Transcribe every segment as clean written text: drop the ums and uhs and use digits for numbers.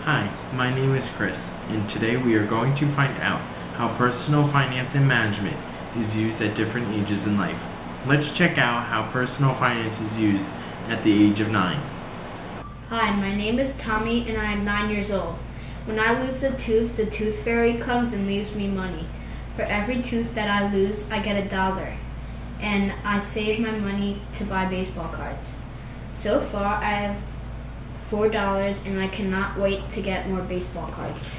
Hi, my name is Chris, and today we are going to find out how personal finance and management is used at different ages in life. Let's check out how personal finance is used at the age of 9. Hi, my name is Tommy and I am 9 years old. When I lose a tooth, the tooth fairy comes and leaves me money. For every tooth that I lose, I get $1, and I save my money to buy baseball cards. So far, I have $4 and I cannot wait to get more baseball cards.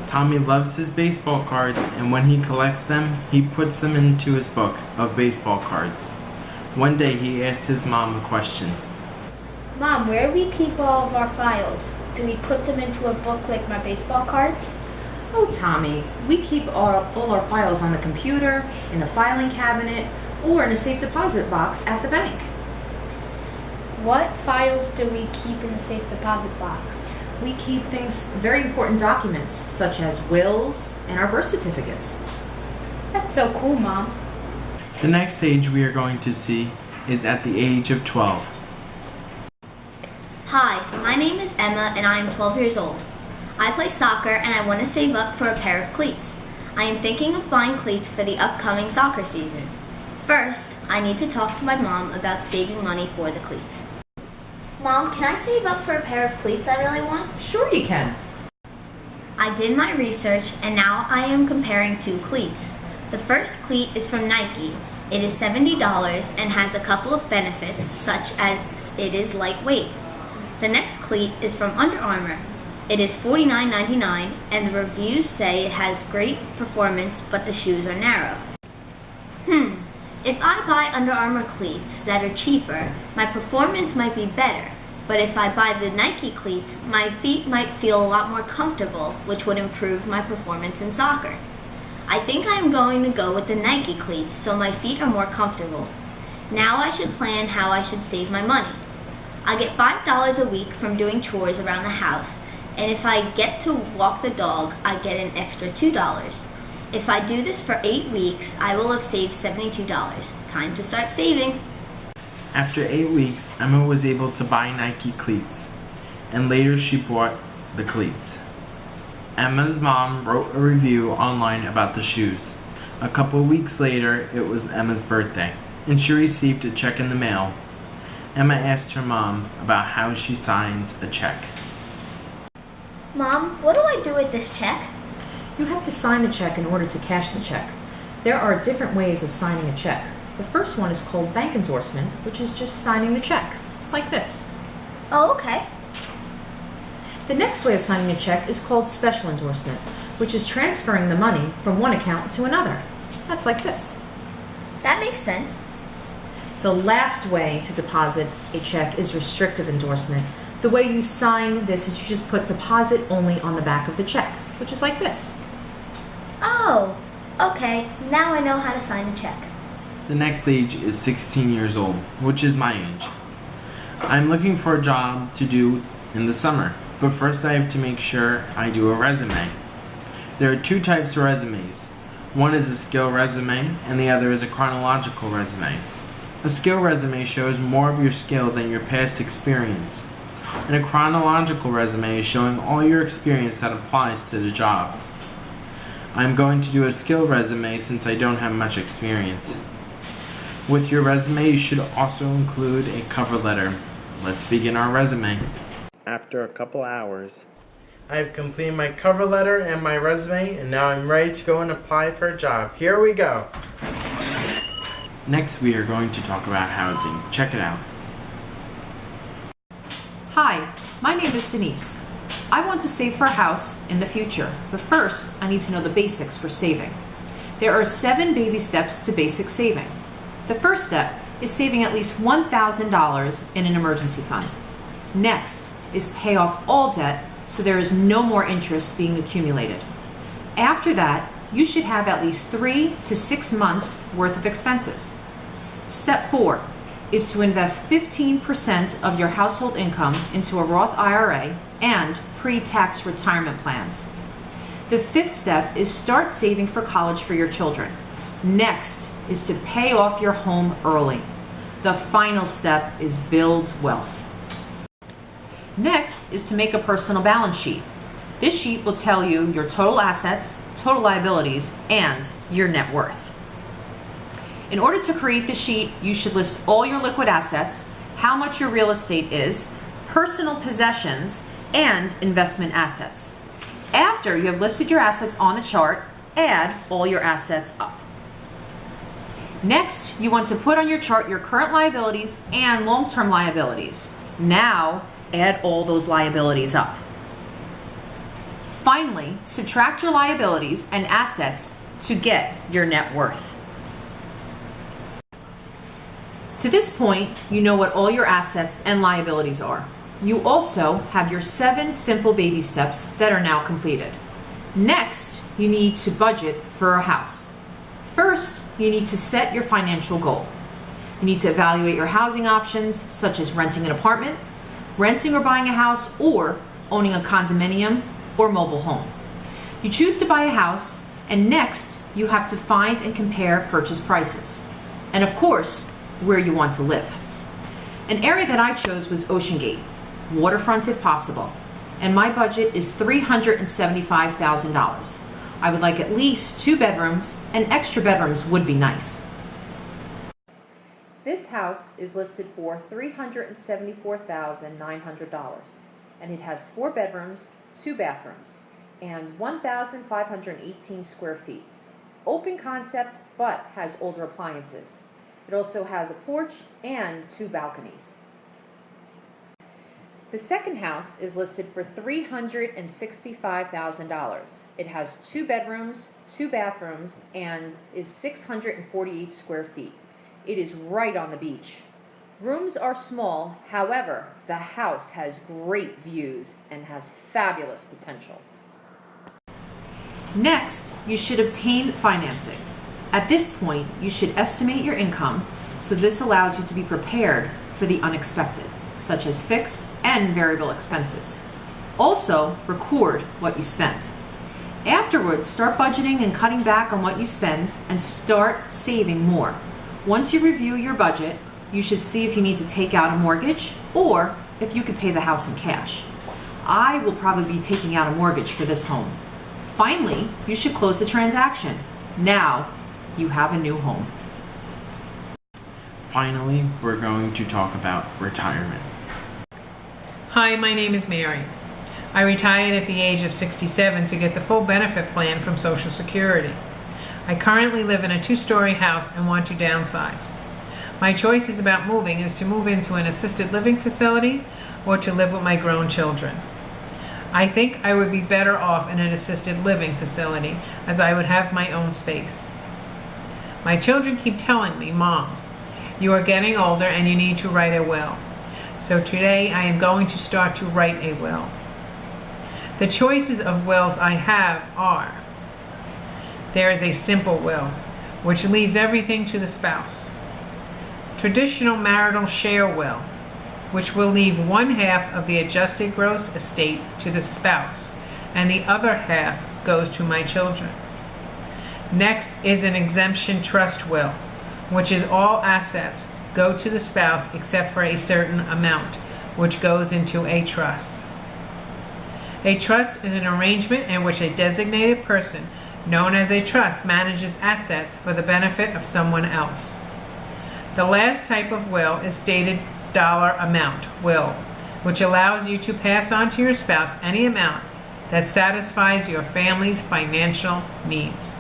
Tommy loves his baseball cards, and when he collects them, he puts them into his book of baseball cards. One day he asked his mom a question. Mom, where do we keep all of our files? Do we put them into a book like my baseball cards? Oh, Tommy, we keep all our files on the computer, in a filing cabinet, or in a safe deposit box at the bank. What files do we keep in the safe deposit box? We keep very important documents, such as wills and our birth certificates. That's so cool, Mom. The next age we are going to see is at the age of 12. Hi, my name is Emma and I am 12 years old. I play soccer and I want to save up for a pair of cleats. I am thinking of buying cleats for the upcoming soccer season. First, I need to talk to my mom about saving money for the cleats. Mom, can I save up for a pair of cleats I really want? Sure you can. I did my research and now I am comparing 2 cleats. The first cleat is from Nike. It is $70 and has a couple of benefits, such as it is lightweight. The next cleat is from Under Armour. It is $49.99 and the reviews say it has great performance, but the shoes are narrow. If I buy Under Armour cleats that are cheaper, my performance might be better. But if I buy the Nike cleats, my feet might feel a lot more comfortable, which would improve my performance in soccer. I think I am going to go with the Nike cleats so my feet are more comfortable. Now I should plan how I should save my money. I get $5 a week from doing chores around the house, and if I get to walk the dog, I get an extra $2. If I do this for 8 weeks, I will have saved $72. Time to start saving. After 8 weeks, Emma was able to buy Nike cleats, and later she bought the cleats. Emma's mom wrote a review online about the shoes. A couple of weeks later, it was Emma's birthday, and she received a check in the mail. Emma asked her mom about how she signs a check. Mom, what do I do with this check? You have to sign the check in order to cash the check. There are different ways of signing a check. The first one is called bank endorsement, which is just signing the check. It's like this. Oh, okay. The next way of signing a check is called special endorsement, which is transferring the money from one account to another. That's like this. That makes sense. The last way to deposit a check is restrictive endorsement. The way you sign this is you just put deposit only on the back of the check, which is like this. Oh, okay. Now I know how to sign a check. The next age is 16 years old, which is my age. I'm looking for a job to do in the summer, but first I have to make sure I do a resume. There are 2 types of resumes. One is a skill resume, and the other is a chronological resume. A skill resume shows more of your skill than your past experience, and a chronological resume is showing all your experience that applies to the job. I'm going to do a skill resume since I don't have much experience. With your resume, you should also include a cover letter. Let's begin our resume. After a couple hours, I have completed my cover letter and my resume, and now I'm ready to go and apply for a job. Here we go. Next, we are going to talk about housing. Check it out. Hi, my name is Denise. I want to save for a house in the future, but first I need to know the basics for saving. There are 7 baby steps to basic saving. The first step is saving at least $1,000 in an emergency fund. Next is pay off all debt so there is no more interest being accumulated. After that, you should have at least 3 to 6 months worth of expenses. Step 4 is to invest 15% of your household income into a Roth IRA and pre-tax retirement plans. The 5th step is start saving for college for your children. Next is to pay off your home early. The final step is build wealth. Next is to make a personal balance sheet. This sheet will tell you your total assets, total liabilities, and your net worth. In order to create the sheet, you should list all your liquid assets, how much your real estate is, personal possessions, and investment assets. After you have listed your assets on the chart, add all your assets up. Next, you want to put on your chart your current liabilities and long-term liabilities. Now, add all those liabilities up. Finally, subtract your liabilities and assets to get your net worth. To this point, you know what all your assets and liabilities are. You also have your 7 simple baby steps that are now completed. Next, you need to budget for a house. First, you need to set your financial goal. You need to evaluate your housing options, such as renting an apartment, renting or buying a house, or owning a condominium or mobile home. You choose to buy a house, and next, you have to find and compare purchase prices. And of course, where you want to live. An area that I chose was Ocean Gate, waterfront if possible, and my budget is $375,000. I would like at least 2 bedrooms, and extra bedrooms would be nice. This house is listed for $374,900, and it has 4 bedrooms, 2 bathrooms, and 1,518 square feet. Open concept, but has older appliances. It also has a porch and 2 balconies. The second house is listed for $365,000. It has 2 bedrooms, 2 bathrooms, and is 648 square feet. It is right on the beach. Rooms are small, however, the house has great views and has fabulous potential. Next, you should obtain financing. At this point, you should estimate your income, so this allows you to be prepared for the unexpected, such as fixed and variable expenses. Also, record what you spent. Afterwards, start budgeting and cutting back on what you spend and start saving more. Once you review your budget, you should see if you need to take out a mortgage or if you could pay the house in cash. I will probably be taking out a mortgage for this home. Finally, you should close the transaction. Now, you have a new home. Finally, we're going to talk about retirement. Hi, my name is Mary. I retired at the age of 67 to get the full benefit plan from Social Security. I currently live in a 2-story house and want to downsize. My choices about moving is to move into an assisted living facility or to live with my grown children. I think I would be better off in an assisted living facility as I would have my own space. My children keep telling me, "Mom, you are getting older and you need to write a will." So today I am going to start to write a will. The choices of wills I have are: there is a simple will, which leaves everything to the spouse. Traditional marital share will, which will leave 1/2 of the adjusted gross estate to the spouse, and the other half goes to my children. Next is an exemption trust will, which is all assets go to the spouse except for a certain amount, which goes into a trust. A trust is an arrangement in which a designated person, known as a trust, manages assets for the benefit of someone else. The last type of will is stated dollar amount will, which allows you to pass on to your spouse any amount that satisfies your family's financial needs.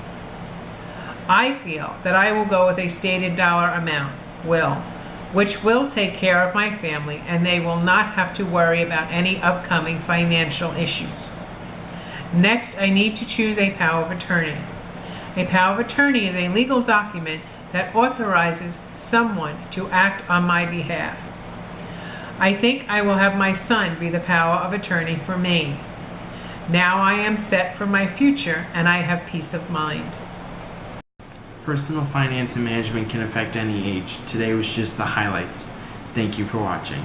I feel that I will go with a stated dollar amount will, which will take care of my family and they will not have to worry about any upcoming financial issues. Next, I need to choose a power of attorney. A power of attorney is a legal document that authorizes someone to act on my behalf. I think I will have my son be the power of attorney for me. Now I am set for my future and I have peace of mind. Personal finance and management can affect any age. Today was just the highlights. Thank you for watching.